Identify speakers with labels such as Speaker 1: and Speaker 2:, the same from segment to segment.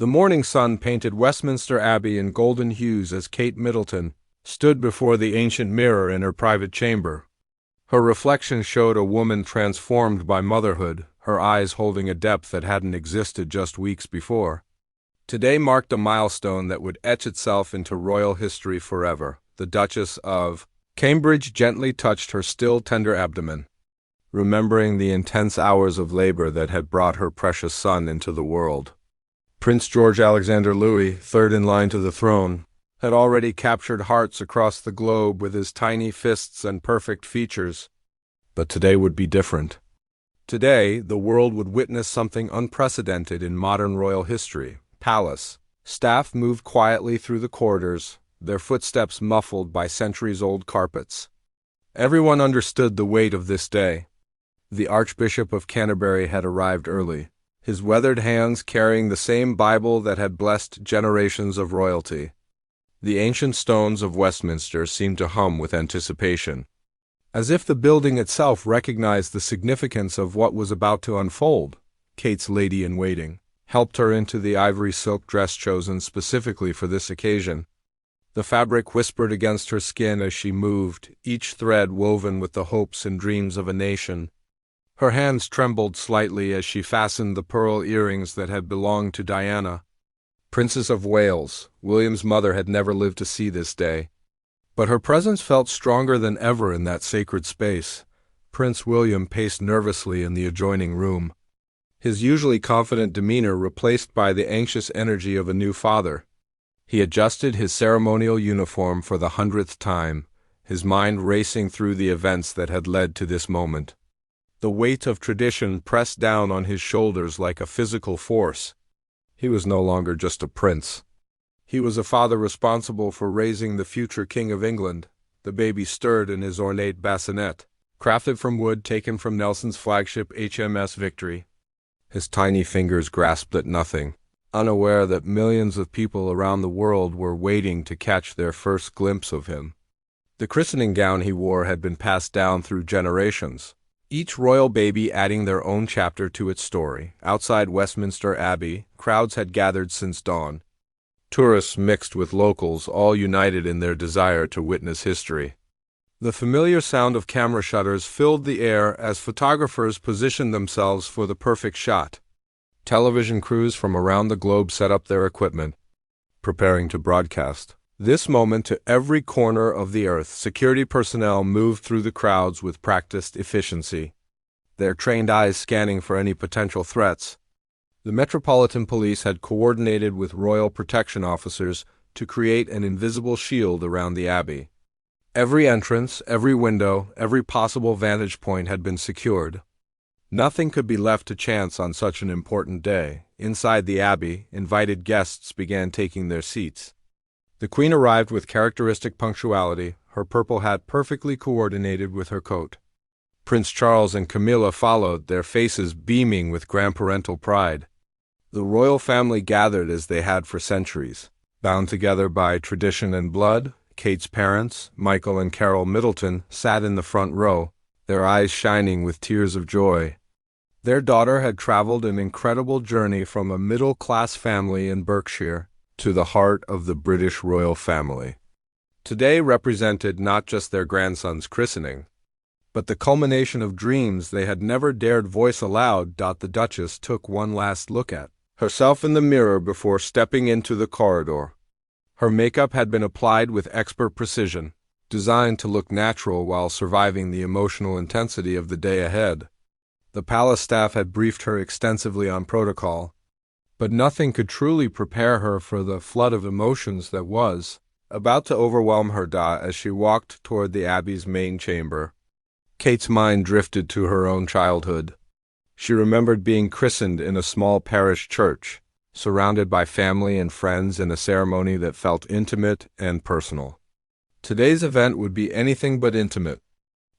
Speaker 1: The morning sun painted Westminster Abbey in golden hues as Kate Middleton stood before the ancient mirror in her private chamber. Her reflection showed a woman transformed by motherhood, her eyes holding a depth that hadn't existed just weeks before. Today marked a milestone that would etch itself into royal history forever. The Duchess of Cambridge gently touched her still tender abdomen, remembering the intense hours of labor that had brought her precious son into the world. Prince George Alexander Louis, third in line to the throne, had already captured hearts across the globe with his tiny fists and perfect features. But today would be different. Today, the world would witness something unprecedented in modern royal history. Palace. Staff moved quietly through the corridors, their footsteps muffled by centuries-old carpets. Everyone understood the weight of this day. The Archbishop of Canterbury had arrived early, his weathered hands carrying the same Bible that had blessed generations of royalty. The ancient stones of Westminster seemed to hum with anticipation, as if the building itself recognized the significance of what was about to unfold. Kate's lady-in-waiting helped her into the ivory silk dress chosen specifically for this occasion. The fabric whispered against her skin as she moved, each thread woven with the hopes and dreams of a nation. Her hands trembled slightly as she fastened the pearl earrings that had belonged to Diana, Princess of Wales. William's mother had never lived to see this day, but her presence felt stronger than ever in that sacred space. Prince William paced nervously in the adjoining room, his usually confident demeanor replaced by the anxious energy of a new father. He adjusted his ceremonial uniform for the 100th time, his mind racing through the events that had led to this moment. The weight of tradition pressed down on his shoulders like a physical force. He was no longer just a prince. He was a father responsible for raising the future King of England. The baby stirred in his ornate bassinet, crafted from wood taken from Nelson's flagship HMS Victory. His tiny fingers grasped at nothing, unaware that millions of people around the world were waiting to catch their first glimpse of him. The christening gown he wore had been passed down through generations, each royal baby adding their own chapter to its story. Outside Westminster Abbey, crowds had gathered since dawn. Tourists mixed with locals, all united in their desire to witness history. The familiar sound of camera shutters filled the air as photographers positioned themselves for the perfect shot. Television crews from around the globe set up their equipment, preparing to broadcast this moment to every corner of the earth. Security personnel moved through the crowds with practiced efficiency, their trained eyes scanning for any potential threats. The Metropolitan Police had coordinated with royal protection officers to create an invisible shield around the Abbey. Every entrance, every window, every possible vantage point had been secured. Nothing could be left to chance on such an important day. Inside the Abbey, invited guests began taking their seats. The Queen arrived with characteristic punctuality, her purple hat perfectly coordinated with her coat. Prince Charles and Camilla followed, their faces beaming with grandparental pride. The royal family gathered as they had for centuries, bound together by tradition and blood. Kate's parents, Michael and Carol Middleton, sat in the front row, their eyes shining with tears of joy. Their daughter had traveled an incredible journey from a middle-class family in Berkshire to the heart of the British royal family. Today represented not just their grandson's christening, but the culmination of dreams they had never dared voice aloud. The Duchess took one last look at herself in the mirror before stepping into the corridor. Her makeup had been applied with expert precision, designed to look natural while surviving the emotional intensity of the day ahead. The palace staff had briefed her extensively on protocol, but nothing could truly prepare her for the flood of emotions that was about to overwhelm her. As she walked toward the Abbey's main chamber, Kate's mind drifted to her own childhood. She remembered being christened in a small parish church, surrounded by family and friends in a ceremony that felt intimate and personal. Today's event would be anything but intimate,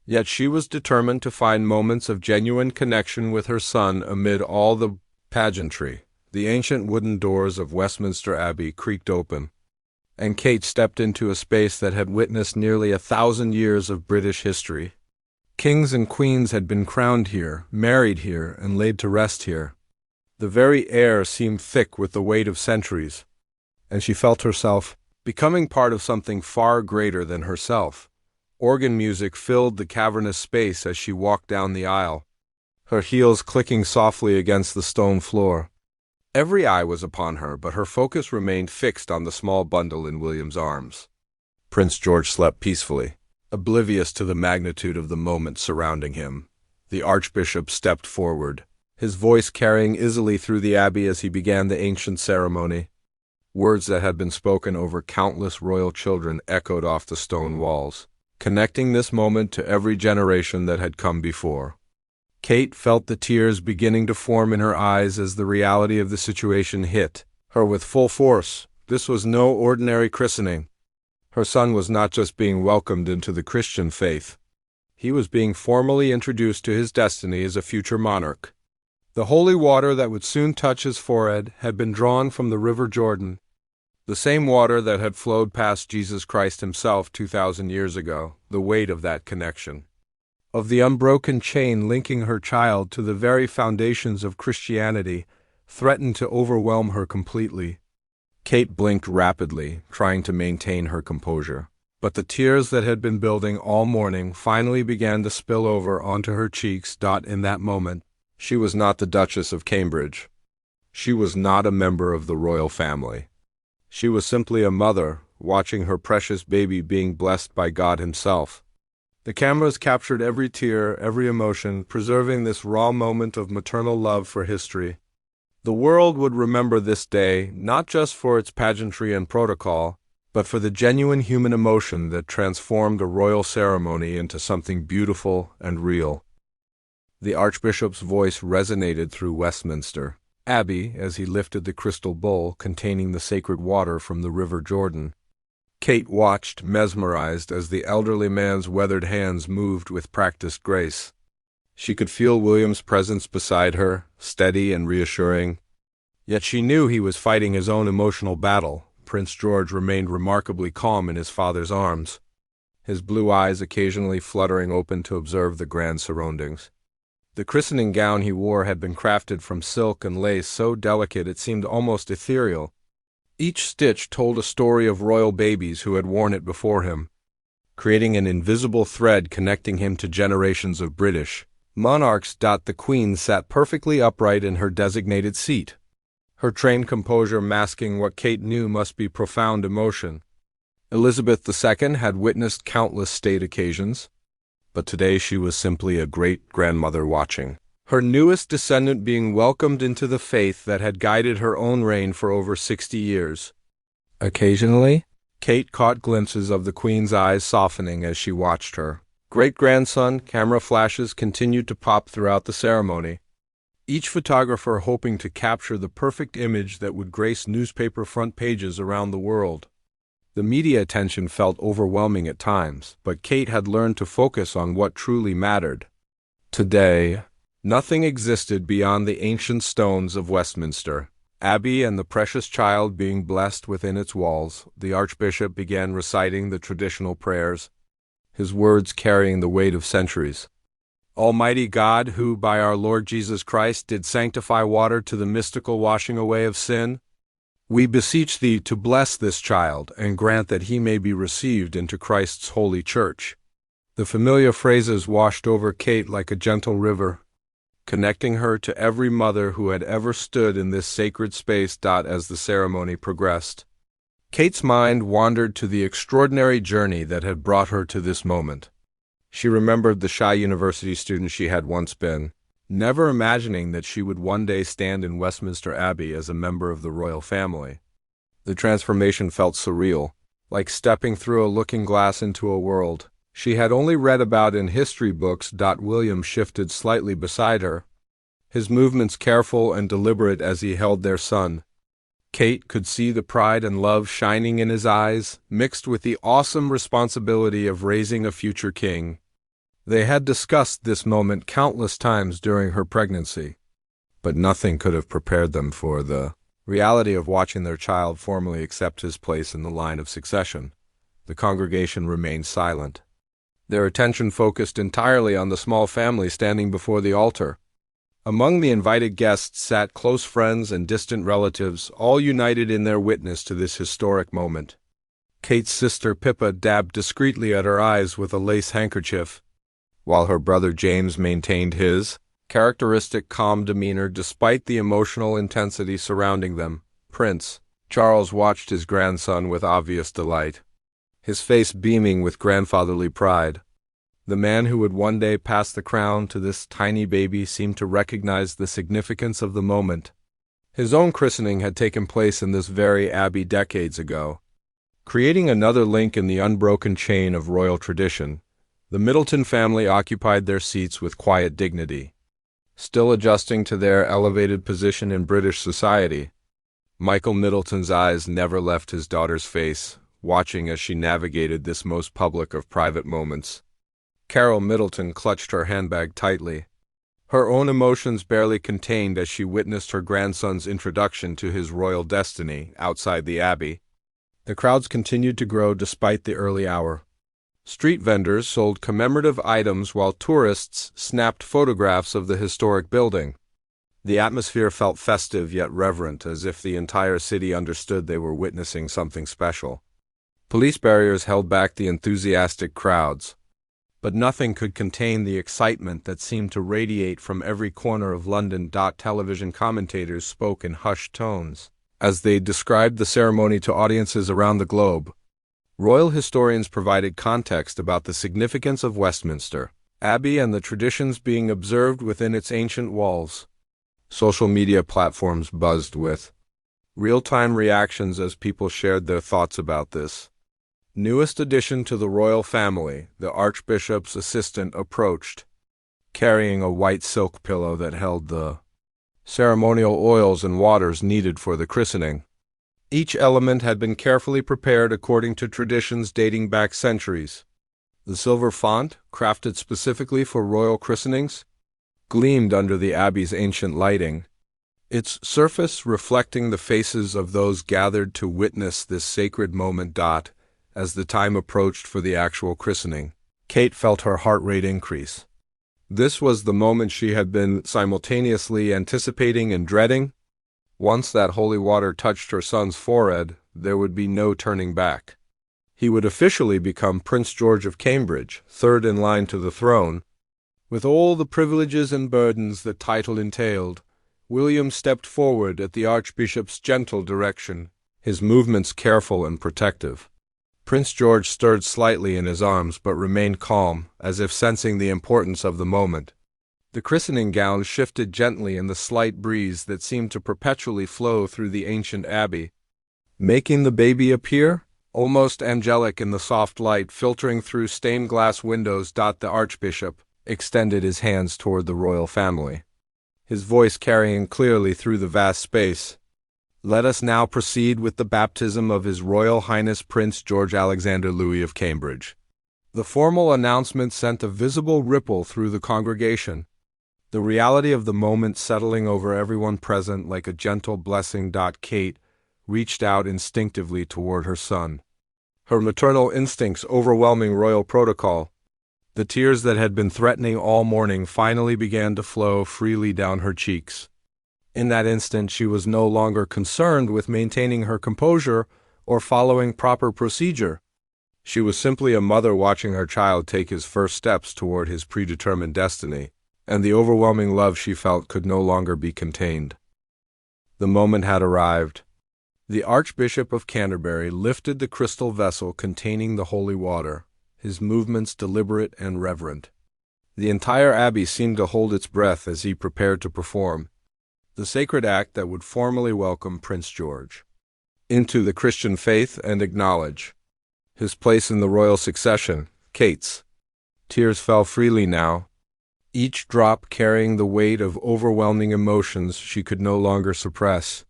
Speaker 1: yet she was determined to find moments of genuine connection with her son amid all the pageantry. The ancient wooden doors of Westminster Abbey creaked open, and Kate stepped into a space that had witnessed nearly 1,000 years of British history. Kings and queens had been crowned here, married here, and laid to rest here. The very air seemed thick with the weight of centuries, and she felt herself becoming part of something far greater than herself. Organ music filled the cavernous space as she walked down the aisle, her heels clicking softly against the stone floor. Every eye was upon her, but her focus remained fixed on the small bundle in William's arms. Prince George slept peacefully, oblivious to the magnitude of the moment surrounding him. The Archbishop stepped forward, his voice carrying easily through the abbey as he began the ancient ceremony. Words that had been spoken over countless royal children echoed off the stone walls, connecting this moment to every generation that had come before. Kate felt the tears beginning to form in her eyes as the reality of the situation hit her with full force. This was no ordinary christening. Her son was not just being welcomed into the Christian faith. He was being formally introduced to his destiny as a future monarch. The holy water that would soon touch his forehead had been drawn from the River Jordan, the same water that had flowed past Jesus Christ himself 2,000 years ago. The weight of that connection, of the unbroken chain linking her child to the very foundations of Christianity, threatened to overwhelm her completely. Kate blinked rapidly, trying to maintain her composure. But the tears that had been building all morning finally began to spill over onto her cheeks. In that moment, she was not the Duchess of Cambridge. She was not a member of the royal family. She was simply a mother, watching her precious baby being blessed by God himself. The cameras captured every tear, every emotion, preserving this raw moment of maternal love for history. The world would remember this day not just for its pageantry and protocol, but for the genuine human emotion that transformed a royal ceremony into something beautiful and real. The Archbishop's voice resonated through Westminster Abbey as he lifted the crystal bowl containing the sacred water from the River Jordan. Kate watched, mesmerized, as the elderly man's weathered hands moved with practiced grace. She could feel William's presence beside her, steady and reassuring. Yet she knew he was fighting his own emotional battle. Prince George remained remarkably calm in his father's arms, his blue eyes occasionally fluttering open to observe the grand surroundings. The christening gown he wore had been crafted from silk and lace so delicate it seemed almost ethereal. Each stitch told a story of royal babies who had worn it before him, creating an invisible thread connecting him to generations of British monarchs. The Queen sat perfectly upright in her designated seat, her trained composure masking what Kate knew must be profound emotion. Elizabeth II had witnessed countless state occasions, but today she was simply a great-grandmother watching, her newest descendant being welcomed into the faith that had guided her own reign for over 60 years. Occasionally, Kate caught glimpses of the Queen's eyes softening as she watched her great-grandson. Camera flashes continued to pop throughout the ceremony, each photographer hoping to capture the perfect image that would grace newspaper front pages around the world. The media attention felt overwhelming at times, but Kate had learned to focus on what truly mattered. Today, nothing existed beyond the ancient stones of Westminster Abbey and the precious child being blessed within its walls. The Archbishop began reciting the traditional prayers, his words carrying the weight of centuries. Almighty God, who by our Lord Jesus Christ did sanctify water to the mystical washing away of sin, we beseech thee to bless this child and grant that he may be received into Christ's holy church. The familiar phrases washed over Kate like a gentle river, connecting her to every mother who had ever stood in this sacred space. As the ceremony progressed, Kate's mind wandered to the extraordinary journey that had brought her to this moment. She remembered the shy university student she had once been, never imagining that she would one day stand in Westminster Abbey as a member of the royal family. The transformation felt surreal, like stepping through a looking glass into a world she had only read about in history books. William shifted slightly beside her, his movements careful and deliberate as he held their son. Kate could see the pride and love shining in his eyes, mixed with the awesome responsibility of raising a future king. They had discussed this moment countless times during her pregnancy, but nothing could have prepared them for the reality of watching their child formally accept his place in the line of succession. The congregation remained silent, their attention focused entirely on the small family standing before the altar. Among the invited guests sat close friends and distant relatives, all united in their witness to this historic moment. Kate's sister Pippa dabbed discreetly at her eyes with a lace handkerchief, while her brother James maintained his characteristic calm demeanor despite the emotional intensity surrounding them. Prince Charles watched his grandson with obvious delight, his face beaming with grandfatherly pride. The man who would one day pass the crown to this tiny baby seemed to recognize the significance of the moment. His own christening had taken place in this very abbey decades ago, creating another link in the unbroken chain of royal tradition. The Middleton family occupied their seats with quiet dignity, still adjusting to their elevated position in British society. Michael Middleton's eyes never left his daughter's face, watching as she navigated this most public of private moments. Carol Middleton clutched her handbag tightly, her own emotions barely contained as she witnessed her grandson's introduction to his royal destiny outside the abbey. The crowds continued to grow despite the early hour. Street vendors sold commemorative items while tourists snapped photographs of the historic building. The atmosphere felt festive yet reverent, as if the entire city understood they were witnessing something special. Police barriers held back the enthusiastic crowds, but nothing could contain the excitement that seemed to radiate from every corner of London. Television commentators spoke in hushed tones as they described the ceremony to audiences around the globe. Royal historians provided context about the significance of Westminster Abbey and the traditions being observed within its ancient walls. Social media platforms buzzed with real-time reactions as people shared their thoughts about this newest addition to the royal family. The Archbishop's assistant approached, carrying a white silk pillow that held the ceremonial oils and waters needed for the christening. Each element had been carefully prepared according to traditions dating back centuries. The silver font, crafted specifically for royal christenings, gleamed under the abbey's ancient lighting, its surface reflecting the faces of those gathered to witness this sacred moment. As the time approached for the actual christening, Kate felt her heart rate increase. This was the moment she had been simultaneously anticipating and dreading. Once that holy water touched her son's forehead, there would be no turning back. He would officially become Prince George of Cambridge, third in line to the throne. With all the privileges and burdens the title entailed, William stepped forward at the Archbishop's gentle direction, his movements careful and protective. Prince George stirred slightly in his arms but remained calm, as if sensing the importance of the moment. The christening gown shifted gently in the slight breeze that seemed to perpetually flow through the ancient abbey, making the baby appear almost angelic in the soft light filtering through stained glass windows. The Archbishop extended his hands toward the royal family, his voice carrying clearly through the vast space. Let us now proceed with the baptism of His Royal Highness Prince George Alexander Louis of Cambridge. The formal announcement sent a visible ripple through the congregation, the reality of the moment settling over everyone present like a gentle blessing. Kate reached out instinctively toward her son, her maternal instincts overwhelming royal protocol. The tears that had been threatening all morning finally began to flow freely down her cheeks. In that instant, she was no longer concerned with maintaining her composure or following proper procedure. She was simply a mother watching her child take his first steps toward his predetermined destiny, and the overwhelming love she felt could no longer be contained. The moment had arrived. The Archbishop of Canterbury lifted the crystal vessel containing the holy water, his movements deliberate and reverent. The entire abbey seemed to hold its breath as he prepared to perform the sacred act that would formally welcome Prince George into the Christian faith and acknowledge his place in the royal succession. Kate's tears fell freely now, each drop carrying the weight of overwhelming emotions she could no longer suppress.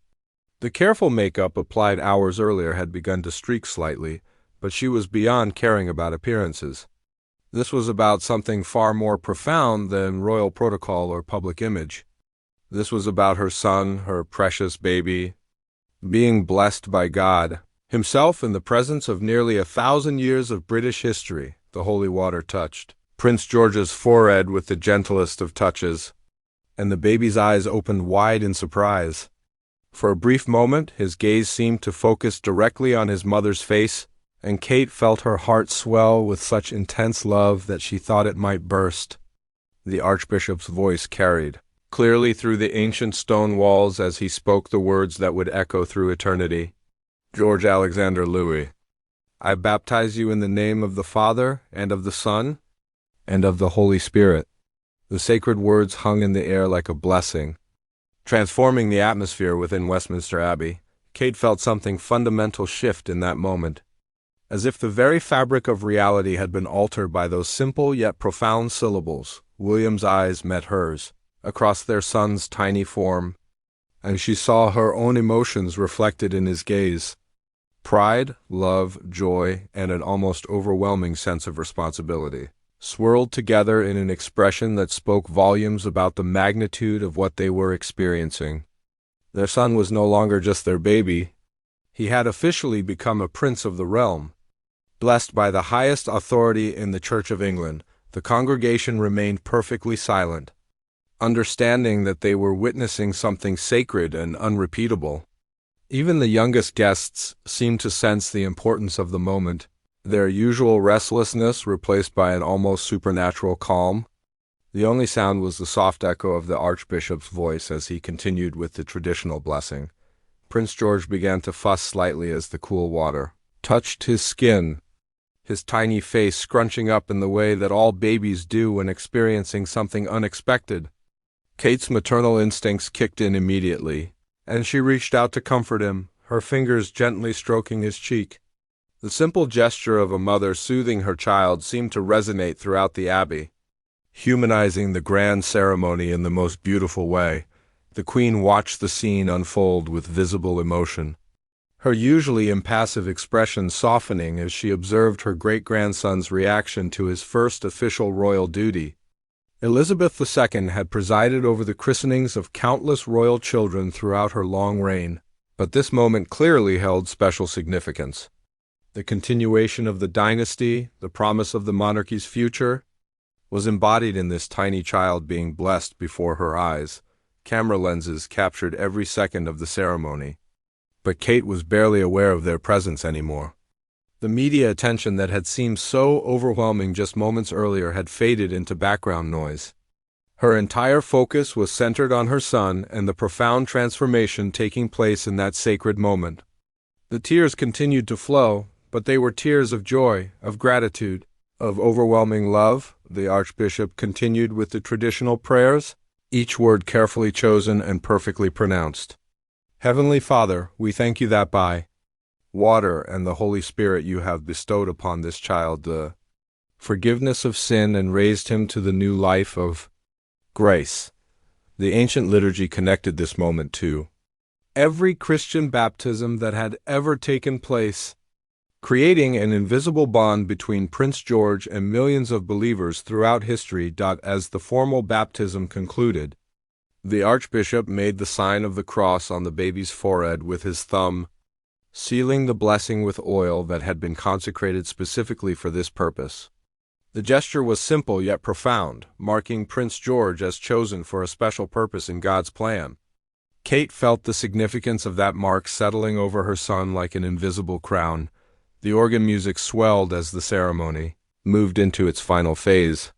Speaker 1: The careful makeup applied hours earlier had begun to streak slightly, but she was beyond caring about appearances. This was about something far more profound than royal protocol or public image. This was about her son, her precious baby, being blessed by God himself in the presence of nearly 1,000 years of British history. The holy water touched Prince George's forehead with the gentlest of touches, and the baby's eyes opened wide in surprise. For a brief moment, his gaze seemed to focus directly on his mother's face, and Kate felt her heart swell with such intense love that she thought it might burst. The Archbishop's voice carried clearly through the ancient stone walls as he spoke the words that would echo through eternity. George Alexander Louis, I baptize you in the name of the Father, and of the Son, and of the Holy Spirit. The sacred words hung in the air like a blessing, transforming the atmosphere within Westminster Abbey. Kate felt something fundamental shift in that moment, as if the very fabric of reality had been altered by those simple yet profound syllables. William's eyes met hers, across their son's tiny form, and she saw her own emotions reflected in his gaze. Pride, love, joy, and an almost overwhelming sense of responsibility swirled together in an expression that spoke volumes about the magnitude of what they were experiencing. Their son was no longer just their baby. He had officially become a prince of the realm. Blessed by the highest authority in the Church of England, the congregation remained perfectly silent, understanding that they were witnessing something sacred and unrepeatable. Even the youngest guests seemed to sense the importance of the moment, their usual restlessness replaced by an almost supernatural calm. The only sound was the soft echo of the Archbishop's voice as he continued with the traditional blessing. Prince George began to fuss slightly as the cool water touched his skin, his tiny face scrunching up in the way that all babies do when experiencing something unexpected. Kate's maternal instincts kicked in immediately, and she reached out to comfort him, her fingers gently stroking his cheek. The simple gesture of a mother soothing her child seemed to resonate throughout the abbey, humanizing the grand ceremony in the most beautiful way. The Queen watched the scene unfold with visible emotion, her usually impassive expression softening as she observed her great-grandson's reaction to his first official royal duty. Elizabeth II had presided over the christenings of countless royal children throughout her long reign, but this moment clearly held special significance. The continuation of the dynasty, the promise of the monarchy's future, was embodied in this tiny child being blessed before her eyes. Camera lenses captured every second of the ceremony, but Kate was barely aware of their presence anymore. The media attention that had seemed so overwhelming just moments earlier had faded into background noise. Her entire focus was centered on her son and the profound transformation taking place in that sacred moment. The tears continued to flow, but they were tears of joy, of gratitude, of overwhelming love. The Archbishop continued with the traditional prayers, each word carefully chosen and perfectly pronounced. Heavenly Father, we thank you that by water and the Holy Spirit you have bestowed upon this child the forgiveness of sin and raised him to the new life of grace. The ancient liturgy connected this moment to every Christian baptism that had ever taken place, creating an invisible bond between Prince George and millions of believers throughout history. As the formal baptism concluded, the Archbishop made the sign of the cross on the baby's forehead with his thumb, sealing the blessing with oil that had been consecrated specifically for this purpose. The gesture was simple yet profound, marking Prince George as chosen for a special purpose in God's plan. Kate felt the significance of that mark settling over her son like an invisible crown. The organ music swelled as the ceremony moved into its final phase,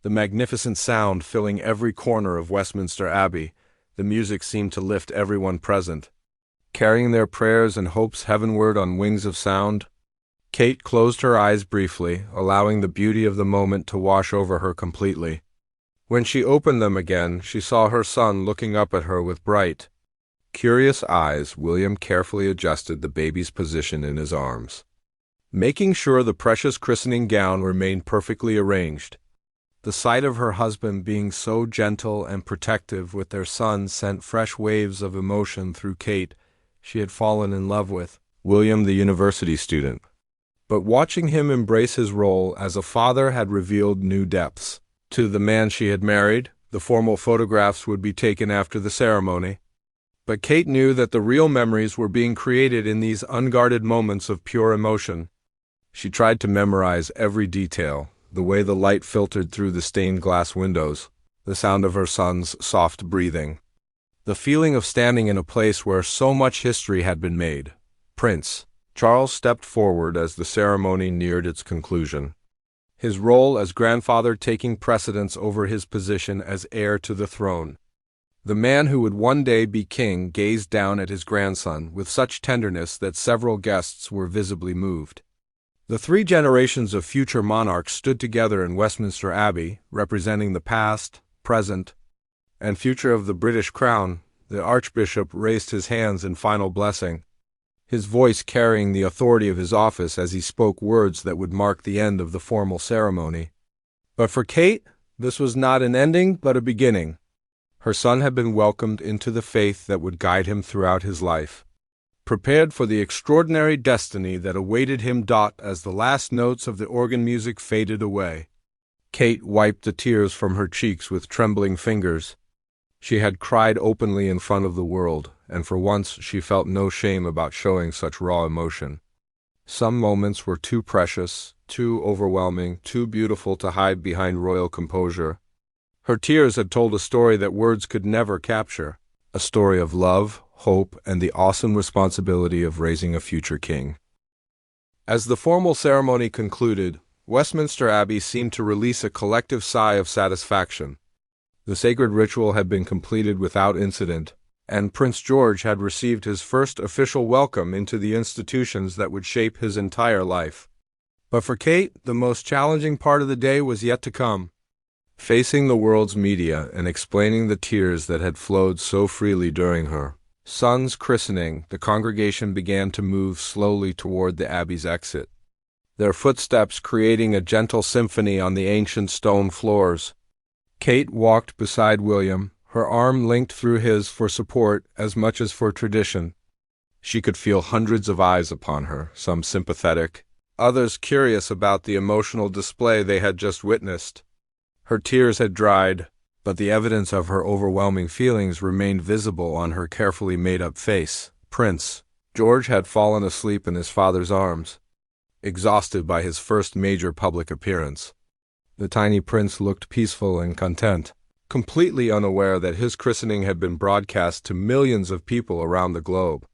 Speaker 1: the magnificent sound filling every corner of Westminster Abbey. The music seemed to lift everyone present, carrying their prayers and hopes heavenward on wings of sound. Kate closed her eyes briefly, allowing the beauty of the moment to wash over her completely. When she opened them again, she saw her son looking up at her with bright, curious eyes. William carefully adjusted the baby's position in his arms, making sure the precious christening gown remained perfectly arranged. The sight of her husband being so gentle and protective with their son sent fresh waves of emotion through Kate. She had fallen in love with William, the university student, but watching him embrace his role as a father had revealed new depths. To the man she had married, the formal photographs would be taken after the ceremony, but Kate knew that the real memories were being created in these unguarded moments of pure emotion. She tried to memorize every detail, the way the light filtered through the stained glass windows, the sound of her son's soft breathing. The feeling of standing in a place where so much history had been made. Prince Charles stepped forward as the ceremony neared its conclusion, his role as grandfather taking precedence over his position as heir to the throne. The man who would one day be king gazed down at his grandson with such tenderness that several guests were visibly moved. The three generations of future monarchs stood together in Westminster Abbey, representing the past, present, and future of the British crown. The Archbishop raised his hands in final blessing, his voice carrying the authority of his office as he spoke words that would mark the end of the formal ceremony. But for Kate, this was not an ending but a beginning. Her son had been welcomed into the faith that would guide him throughout his life, prepared for the extraordinary destiny that awaited him. As the last notes of the organ music faded away, Kate wiped the tears from her cheeks with trembling fingers. She had cried openly in front of the world, and for once she felt no shame about showing such raw emotion. Some moments were too precious, too overwhelming, too beautiful to hide behind royal composure. Her tears had told a story that words could never capture, a story of love, hope, and the awesome responsibility of raising a future king. As the formal ceremony concluded, Westminster Abbey seemed to release a collective sigh of satisfaction. The sacred ritual had been completed without incident, and Prince George had received his first official welcome into the institutions that would shape his entire life. But for Kate, the most challenging part of the day was yet to come. Facing the world's media and explaining the tears that had flowed so freely during her son's christening, the congregation began to move slowly toward the Abbey's exit, their footsteps creating a gentle symphony on the ancient stone floors. Kate walked beside William, her arm linked through his for support as much as for tradition. She could feel hundreds of eyes upon her, some sympathetic, others curious about the emotional display they had just witnessed. Her tears had dried, but the evidence of her overwhelming feelings remained visible on her carefully made-up face. Prince George had fallen asleep in his father's arms, exhausted by his first major public appearance. The tiny prince looked peaceful and content, completely unaware that his christening had been broadcast to millions of people around the globe.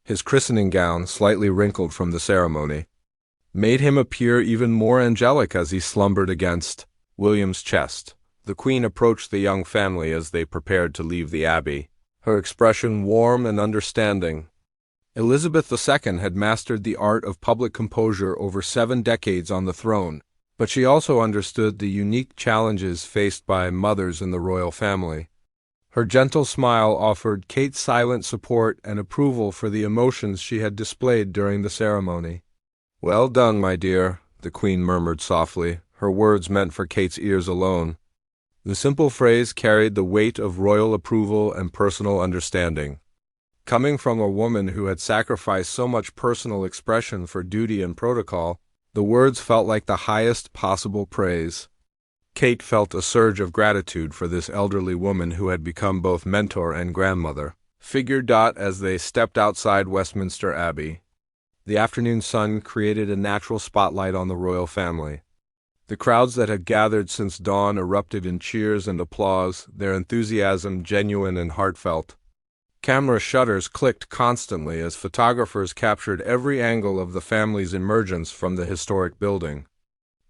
Speaker 1: His christening gown, slightly wrinkled from the ceremony, made him appear even more angelic as he slumbered against William's chest. The Queen approached the young family as they prepared to leave the Abbey, her expression warm and understanding. Elizabeth II had mastered the art of public composure over 7 decades on the throne, but she also understood the unique challenges faced by mothers in the royal family. Her gentle smile offered Kate silent support and approval for the emotions she had displayed during the ceremony. "Well done, my dear," the Queen murmured softly, her words meant for Kate's ears alone. The simple phrase carried the weight of royal approval and personal understanding. Coming from a woman who had sacrificed so much personal expression for duty and protocol, the words felt like the highest possible praise. Kate felt a surge of gratitude for this elderly woman who had become both mentor and grandmother figure. As they stepped outside Westminster Abbey, the afternoon sun created a natural spotlight on the royal family. The crowds that had gathered since dawn erupted in cheers and applause, their enthusiasm genuine and heartfelt. Camera shutters clicked constantly as photographers captured every angle of the family's emergence from the historic building.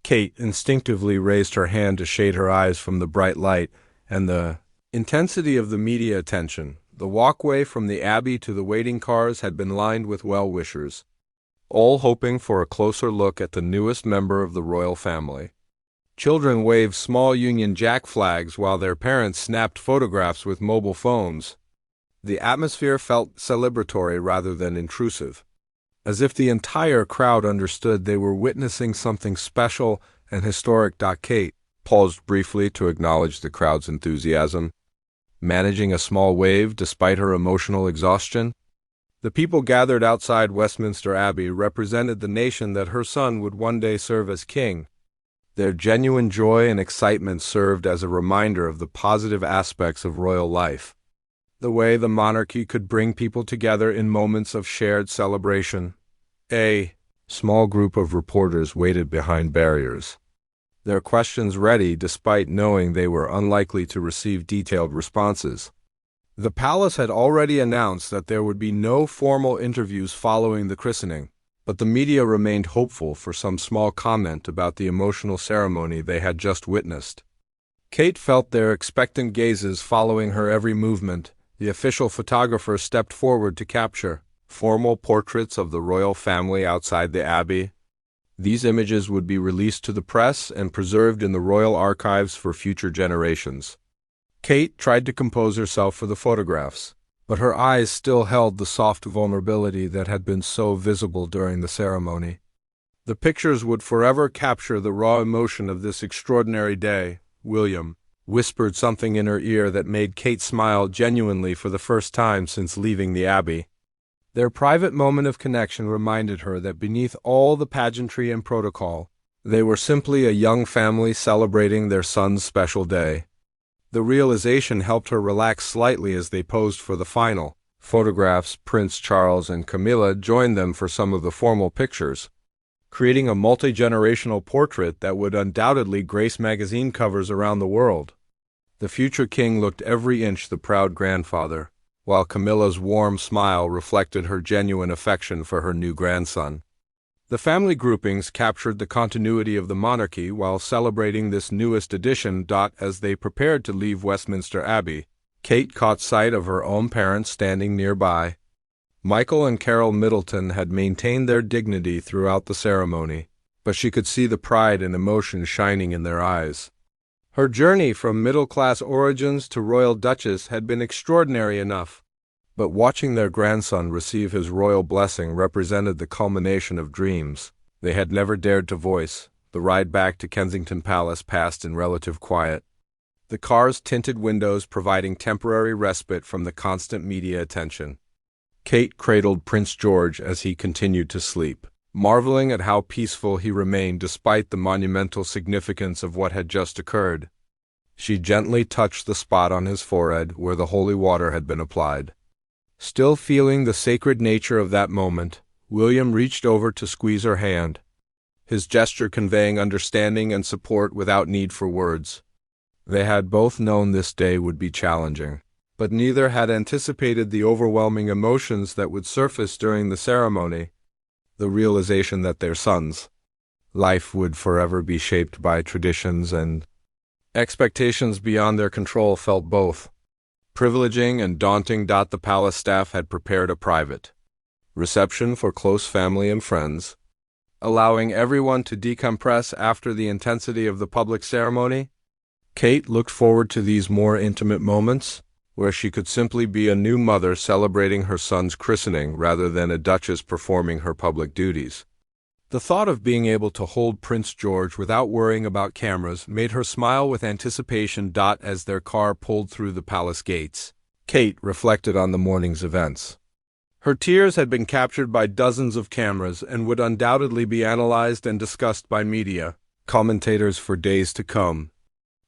Speaker 1: Kate instinctively raised her hand to shade her eyes from the bright light and the intensity of the media attention. The walkway from the Abbey to the waiting cars had been lined with well-wishers, all hoping for a closer look at the newest member of the royal family. Children waved small Union Jack flags while their parents snapped photographs with mobile phones. The atmosphere felt celebratory rather than intrusive, as if the entire crowd understood they were witnessing something special and historic. Kate paused briefly to acknowledge the crowd's enthusiasm, managing a small wave despite her emotional exhaustion. The people gathered outside Westminster Abbey represented the nation that her son would one day serve as king. Their genuine joy and excitement served as a reminder of the positive aspects of royal life, the way the monarchy could bring people together in moments of shared celebration. A small group of reporters waited behind barriers, their questions ready despite knowing they were unlikely to receive detailed responses. The palace had already announced that there would be no formal interviews following the christening, but the media remained hopeful for some small comment about the emotional ceremony they had just witnessed. Kate felt their expectant gazes following her every movement. The official photographer stepped forward to capture formal portraits of the royal family outside the abbey. These images would be released to the press and preserved in the royal archives for future generations. Kate tried to compose herself for the photographs, but her eyes still held the soft vulnerability that had been so visible during the ceremony. The pictures would forever capture the raw emotion of this extraordinary day. William whispered something in her ear that made Kate smile genuinely for the first time since leaving the abbey. Their private moment of connection reminded her that beneath all the pageantry and protocol, they were simply a young family celebrating their son's special day. The realization helped her relax slightly as they posed for the final photographs. Prince Charles and Camilla joined them for some of the formal pictures, creating a multi-generational portrait that would undoubtedly grace magazine covers around the world. The future king looked every inch the proud grandfather, while Camilla's warm smile reflected her genuine affection for her new grandson. The family groupings captured the continuity of the monarchy while celebrating this newest addition. As they prepared to leave Westminster Abbey, Kate caught sight of her own parents standing nearby. Michael and Carol Middleton had maintained their dignity throughout the ceremony, but she could see the pride and emotion shining in their eyes. Her journey from middle-class origins to royal duchess had been extraordinary enough, but watching their grandson receive his royal blessing represented the culmination of dreams they had never dared to voice. The ride back to Kensington Palace passed in relative quiet, the car's tinted windows providing temporary respite from the constant media attention. Kate cradled Prince George as he continued to sleep, marveling at how peaceful he remained despite the monumental significance of what had just occurred. She gently touched the spot on his forehead where the holy water had been applied. Still feeling the sacred nature of that moment, William reached over to squeeze her hand, his gesture conveying understanding and support without need for words. They had both known this day would be challenging, but neither had anticipated the overwhelming emotions that would surface during the ceremony. The realization that their son's life would forever be shaped by traditions and expectations beyond their control felt both privileging and daunting. The palace staff had prepared a private reception for close family and friends, allowing everyone to decompress after the intensity of the public ceremony. Kate looked forward to these more intimate moments, where she could simply be a new mother celebrating her son's christening rather than a duchess performing her public duties. The thought of being able to hold Prince George without worrying about cameras made her smile with anticipation. As their car pulled through the palace gates, Kate reflected on the morning's events. Her tears had been captured by dozens of cameras and would undoubtedly be analyzed and discussed by media commentators for days to come.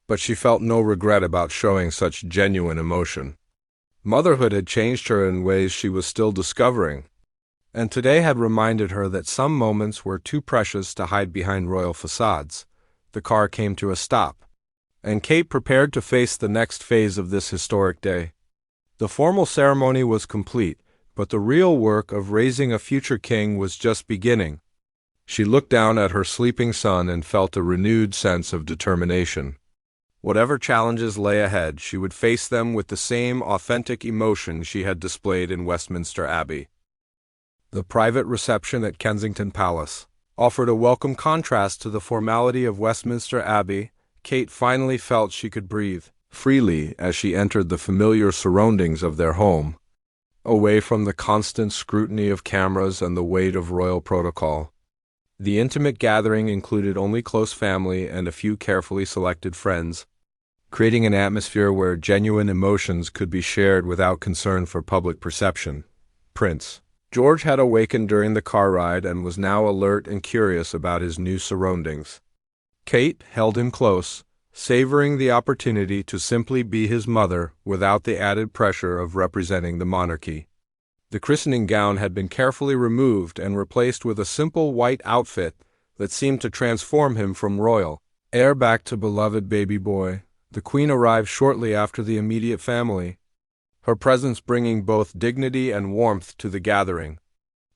Speaker 1: But she felt no regret about showing such genuine emotion. Motherhood had changed her in ways she was still discovering, and today had reminded her that some moments were too precious to hide behind royal facades. The car came to a stop, and Kate prepared to face the next phase of this historic day. The formal ceremony was complete, but the real work of raising a future king was just beginning. She looked down at her sleeping son and felt a renewed sense of determination. Whatever challenges lay ahead, she would face them with the same authentic emotion she had displayed in Westminster Abbey. The private reception at Kensington Palace offered a welcome contrast to the formality of Westminster Abbey. Kate finally felt she could breathe freely as she entered the familiar surroundings of their home, away from the constant scrutiny of cameras and the weight of royal protocol. The intimate gathering included only close family and a few carefully selected friends, creating an atmosphere where genuine emotions could be shared without concern for public perception. Prince George had awakened during the car ride and was now alert and curious about his new surroundings. Kate held him close, savoring the opportunity to simply be his mother without the added pressure of representing the monarchy. The christening gown had been carefully removed and replaced with a simple white outfit that seemed to transform him from royal Heir back to beloved baby boy, the Queen arrived shortly after the immediate family, her presence bringing both dignity and warmth to the gathering.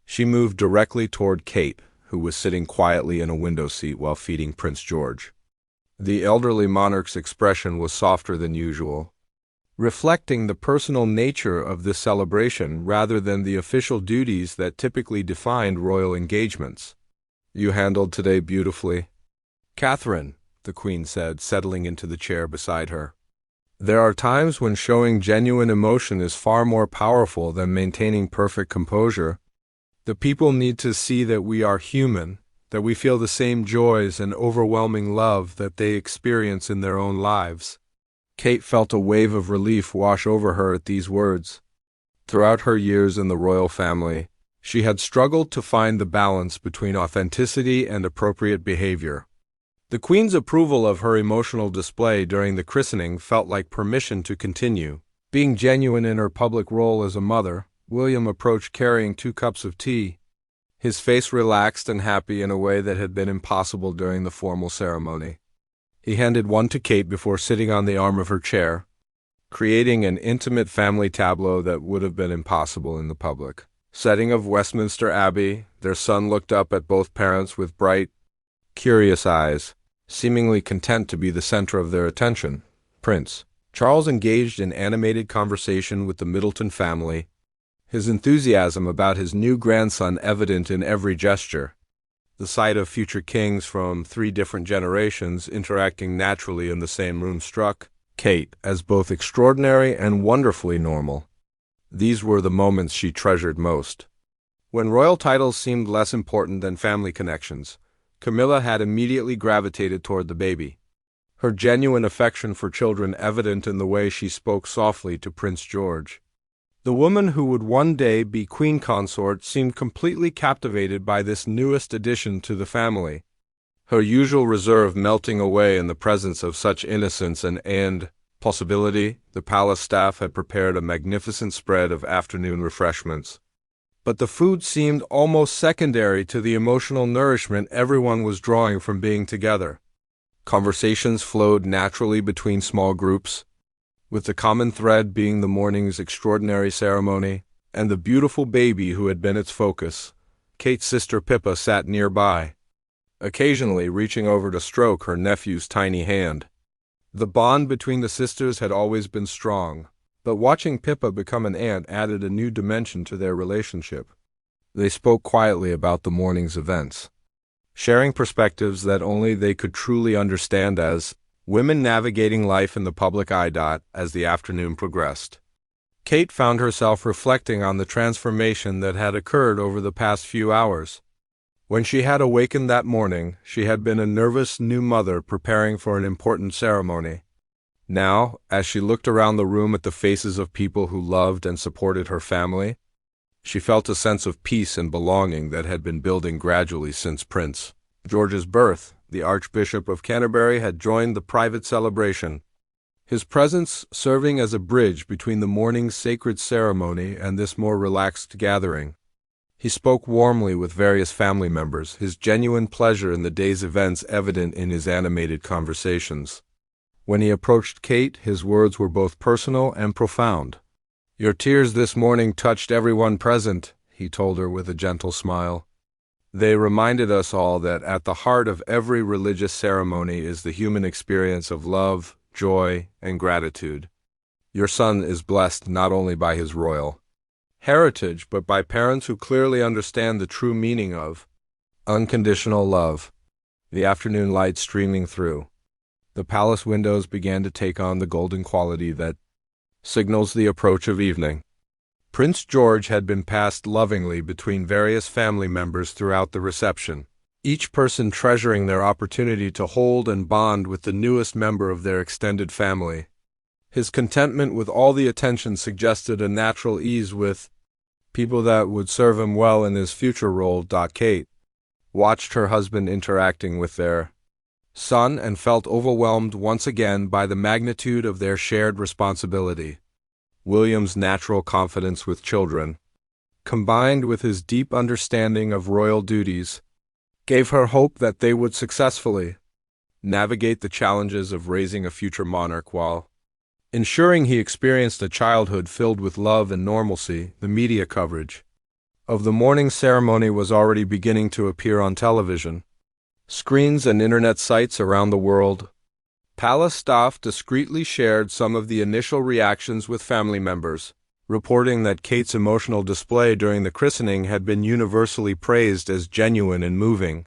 Speaker 1: She moved directly toward Kate, who was sitting quietly in a window seat while feeding Prince George. The elderly monarch's expression was softer than usual, reflecting the personal nature of this celebration rather than the official duties that typically defined royal engagements. "You handled today beautifully, Catherine," the Queen said, settling into the chair beside her. "There are times when showing genuine emotion is far more powerful than maintaining perfect composure. The people need to see that we are human, that we feel the same joys and overwhelming love that they experience in their own lives." Kate felt a wave of relief wash over her at these words. Throughout her years in the royal family, she had struggled to find the balance between authenticity and appropriate behavior. The Queen's approval of her emotional display during the christening felt like permission to continue. Being genuine in her public role as a mother, William approached carrying 2 cups of tea, his face relaxed and happy in a way that had been impossible during the formal ceremony. He handed one to Kate before sitting on the arm of her chair, creating an intimate family tableau that would have been impossible in the public setting of Westminster Abbey. Their son looked up at both parents with bright, curious eyes, seemingly content to be the center of their attention. Prince Charles engaged in animated conversation with the Middleton family, his enthusiasm about his new grandson evident in every gesture. The sight of future kings from 3 different generations interacting naturally in the same room struck Kate as both extraordinary and wonderfully normal. These were the moments she treasured most. When royal titles seemed less important than family connections, Camilla had immediately gravitated toward the baby, her genuine affection for children evident in the way she spoke softly to Prince George. The woman who would one day be queen consort seemed completely captivated by this newest addition to the family, her usual reserve melting away in the presence of such innocence and possibility. The palace staff had prepared a magnificent spread of afternoon refreshments, but the food seemed almost secondary to the emotional nourishment everyone was drawing from being together. Conversations flowed naturally between small groups, with the common thread being the morning's extraordinary ceremony and the beautiful baby who had been its focus. Kate's sister Pippa sat nearby, occasionally reaching over to stroke her nephew's tiny hand. The bond between the sisters had always been strong, but watching Pippa become an aunt added a new dimension to their relationship. They spoke quietly about the morning's events, sharing perspectives that only they could truly understand as women navigating life in the public eye. As the afternoon progressed, Kate found herself reflecting on the transformation that had occurred over the past few hours. When she had awakened that morning, she had been a nervous new mother preparing for an important ceremony. Now, as she looked around the room at the faces of people who loved and supported her family, she felt a sense of peace and belonging that had been building gradually since Prince George's birth. The Archbishop of Canterbury had joined the private celebration, his presence serving as a bridge between the morning's sacred ceremony and this more relaxed gathering. He spoke warmly with various family members, his genuine pleasure in the day's events evident in his animated conversations. When he approached Kate, his words were both personal and profound. "Your tears this morning touched everyone present," he told her with a gentle smile. "They reminded us all that at the heart of every religious ceremony is the human experience of love, joy, and gratitude. Your son is blessed not only by his royal heritage, but by parents who clearly understand the true meaning of unconditional love." The afternoon light streaming through the palace windows began to take on the golden quality that signals the approach of evening. Prince George had been passed lovingly between various family members throughout the reception, each person treasuring their opportunity to hold and bond with the newest member of their extended family. His contentment with all the attention suggested a natural ease with people that would serve him well in his future role. Kate watched her husband interacting with their son and felt overwhelmed once again by the magnitude of their shared responsibility. William's natural confidence with children, combined with his deep understanding of royal duties, gave her hope that they would successfully navigate the challenges of raising a future monarch while ensuring he experienced a childhood filled with love and normalcy. The media coverage of the morning ceremony was already beginning to appear on television screens and internet sites around the world. Palace staff discreetly shared some of the initial reactions with family members, reporting that Kate's emotional display during the christening had been universally praised as genuine and moving.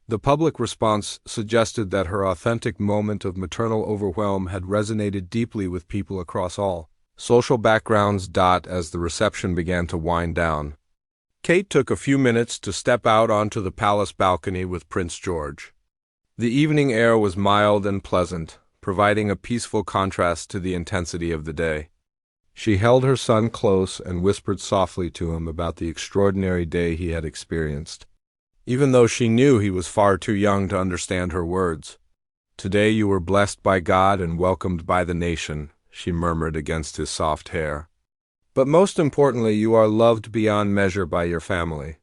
Speaker 1: The public response suggested that her authentic moment of maternal overwhelm had resonated deeply with people across all social backgrounds. As the reception began to wind down, Kate took a few minutes to step out onto the palace balcony with Prince George. The evening air was mild and pleasant, providing a peaceful contrast to the intensity of the day. She held her son close and whispered softly to him about the extraordinary day he had experienced, even though she knew he was far too young to understand her words. "Today you were blessed by God and welcomed by the nation," she murmured against his soft hair. "But most importantly, you are loved beyond measure by your family.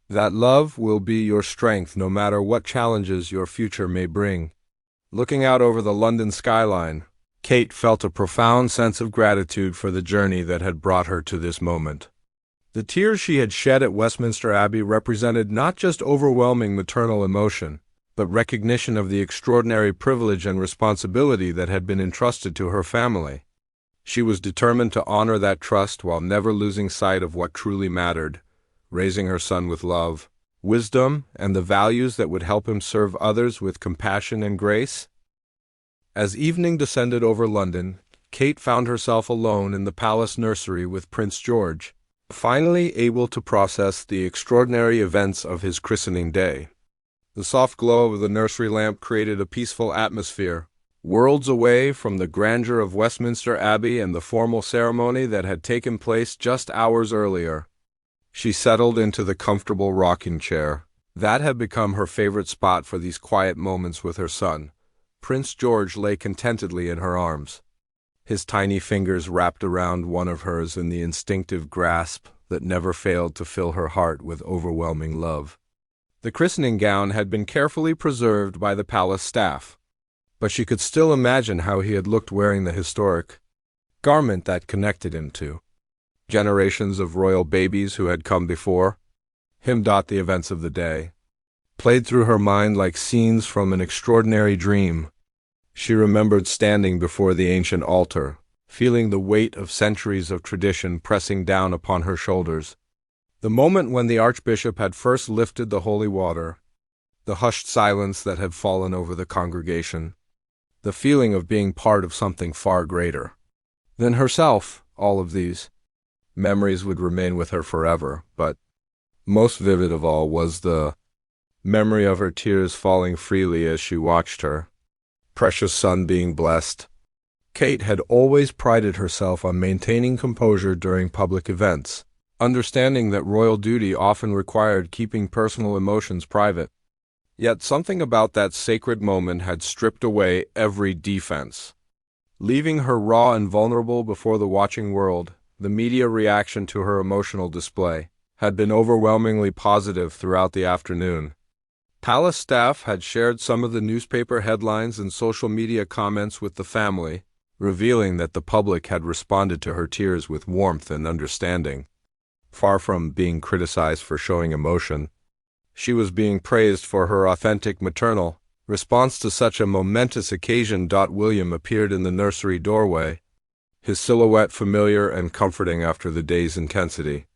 Speaker 1: That love will be your strength no matter what challenges your future may bring." Looking out over the London skyline, Kate felt a profound sense of gratitude for the journey that had brought her to this moment. The tears she had shed at Westminster Abbey represented not just overwhelming maternal emotion, but recognition of the extraordinary privilege and responsibility that had been entrusted to her family. She was determined to honor that trust while never losing sight of what truly mattered, raising her son with love, wisdom, and the values that would help him serve others with compassion and grace. As evening descended over London, Kate found herself alone in the palace nursery with Prince George, finally able to process the extraordinary events of his christening day. The soft glow of the nursery lamp created a peaceful atmosphere, worlds away from the grandeur of Westminster Abbey and the formal ceremony that had taken place just hours earlier. She settled into the comfortable rocking chair. That had become her favorite spot for these quiet moments with her son. Prince George lay contentedly in her arms, his tiny fingers wrapped around one of hers in the instinctive grasp that never failed to fill her heart with overwhelming love. The christening gown had been carefully preserved by the palace staff, but she could still imagine how he had looked wearing the historic garment that connected him to generations of royal babies who had come before him. The events of the day played through her mind like scenes from an extraordinary dream. She remembered standing before the ancient altar, feeling the weight of centuries of tradition pressing down upon her shoulders. The moment when the archbishop had first lifted the holy water, the hushed silence that had fallen over the congregation, the feeling of being part of something far greater than herself. All of these memories would remain with her forever, but most vivid of all was the memory of her tears falling freely as she watched her precious son being blessed. Kate had always prided herself on maintaining composure during public events, understanding that royal duty often required keeping personal emotions private. Yet something about that sacred moment had stripped away every defense, leaving her raw and vulnerable before the watching world. The media reaction to her emotional display had been overwhelmingly positive throughout the afternoon. Palace staff had shared some of the newspaper headlines and social media comments with the family, revealing that the public had responded to her tears with warmth and understanding. Far from being criticized for showing emotion, she was being praised for her authentic maternal response to such a momentous occasion. William appeared in the nursery doorway, his silhouette familiar and comforting after the day's intensity.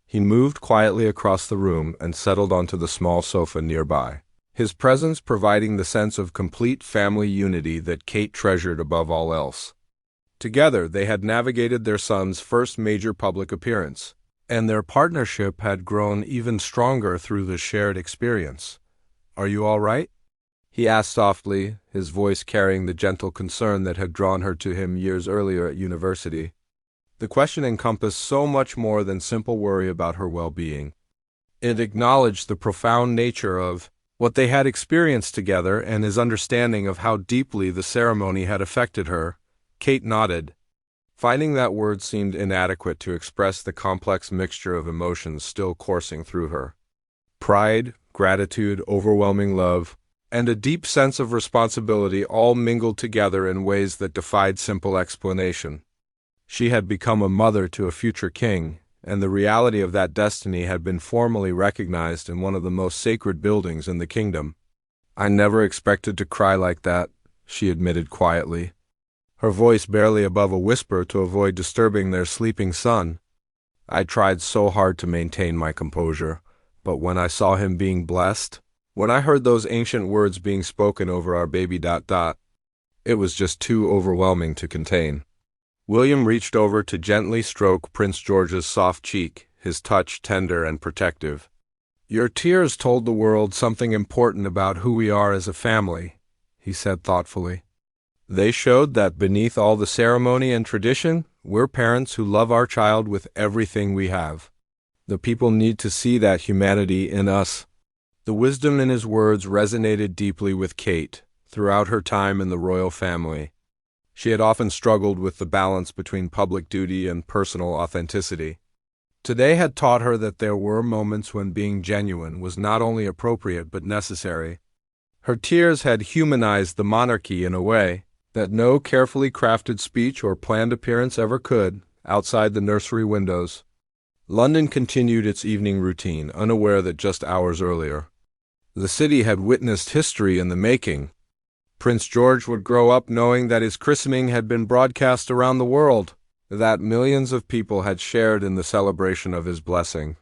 Speaker 1: He moved quietly across the room and settled onto the small sofa nearby, his presence providing the sense of complete family unity that Kate treasured above all else. Together, they had navigated their son's first major public appearance, and their partnership had grown even stronger through the shared experience. "Are you all right?" he asked softly, his voice carrying the gentle concern that had drawn her to him years earlier at university. The question encompassed so much more than simple worry about her well-being. It acknowledged the profound nature of what they had experienced together and his understanding of how deeply the ceremony had affected her. Kate nodded, finding that words seemed inadequate to express the complex mixture of emotions still coursing through her. Pride, gratitude, overwhelming love, and a deep sense of responsibility all mingled together in ways that defied simple explanation. She had become a mother to a future king, and the reality of that destiny had been formally recognized in one of the most sacred buildings in the kingdom. "I never expected to cry like that," she admitted quietly, her voice barely above a whisper to avoid disturbing their sleeping son. "I tried so hard to maintain my composure, but when I saw him being blessed, when I heard those ancient words being spoken over our baby ... it was just too overwhelming to contain." William reached over to gently stroke Prince George's soft cheek, his touch tender and protective. "Your tears told the world something important about who we are as a family," he said thoughtfully. "They showed that beneath all the ceremony and tradition, we're parents who love our child with everything we have. The people need to see that humanity in us." The wisdom in his words resonated deeply with Kate throughout her time in the royal family. She had often struggled with the balance between public duty and personal authenticity. Today had taught her that there were moments when being genuine was not only appropriate but necessary. Her tears had humanized the monarchy in a way that no carefully crafted speech or planned appearance ever could, outside the nursery windows. London continued its evening routine, unaware that just hours earlier, the city had witnessed history in the making. Prince George would grow up knowing that his christening had been broadcast around the world, that millions of people had shared in the celebration of his blessing.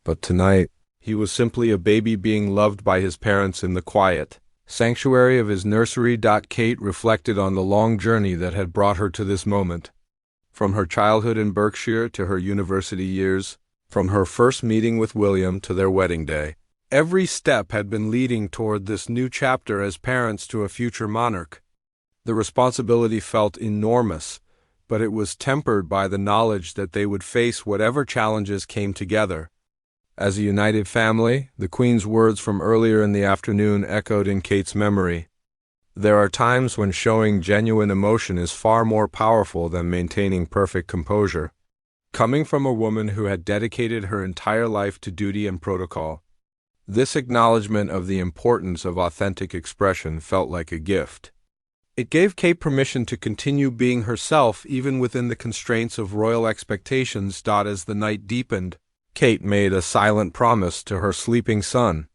Speaker 1: But tonight, he was simply a baby being loved by his parents in the quiet sanctuary of his nursery. Kate reflected on the long journey that had brought her to this moment. From her childhood in Berkshire to her university years, from her first meeting with William to their wedding day, every step had been leading toward this new chapter as parents to a future monarch. The responsibility felt enormous, but it was tempered by the knowledge that they would face whatever challenges came together. As a united family, the Queen's words from earlier in the afternoon echoed in Kate's memory. "There are times when showing genuine emotion is far more powerful than maintaining perfect composure." Coming from a woman who had dedicated her entire life to duty and protocol, this acknowledgement of the importance of authentic expression felt like a gift. It gave Kate permission to continue being herself even within the constraints of royal expectations. As the night deepened, Kate made a silent promise to her sleeping son.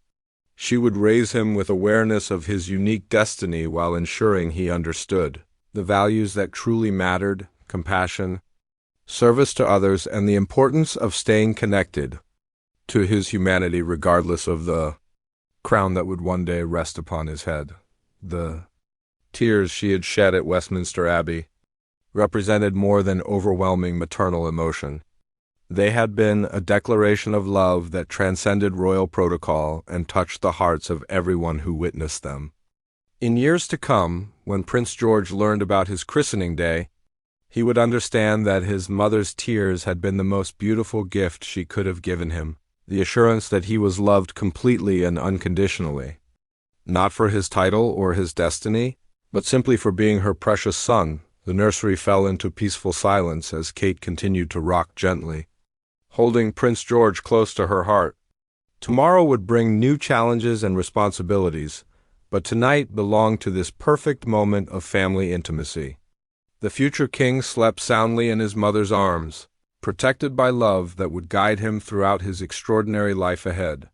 Speaker 1: She would raise him with awareness of his unique destiny while ensuring he understood the values that truly mattered: compassion, service to others, and the importance of staying connected to his humanity regardless of the crown that would one day rest upon his head. The tears she had shed at Westminster Abbey represented more than overwhelming maternal emotion. They had been a declaration of love that transcended royal protocol and touched the hearts of everyone who witnessed them. In years to come, when Prince George learned about his christening day, he would understand that his mother's tears had been the most beautiful gift she could have given him, the assurance that he was loved completely and unconditionally, not for his title or his destiny, but simply for being her precious son. The nursery fell into peaceful silence as Kate continued to rock gently, holding Prince George close to her heart. Tomorrow would bring new challenges and responsibilities, but tonight belonged to this perfect moment of family intimacy. The future king slept soundly in his mother's arms, protected by love that would guide him throughout his extraordinary life ahead.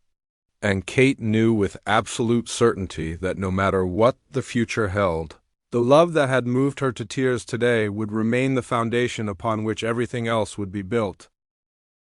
Speaker 1: And Kate knew with absolute certainty that no matter what the future held, the love that had moved her to tears today would remain the foundation upon which everything else would be built.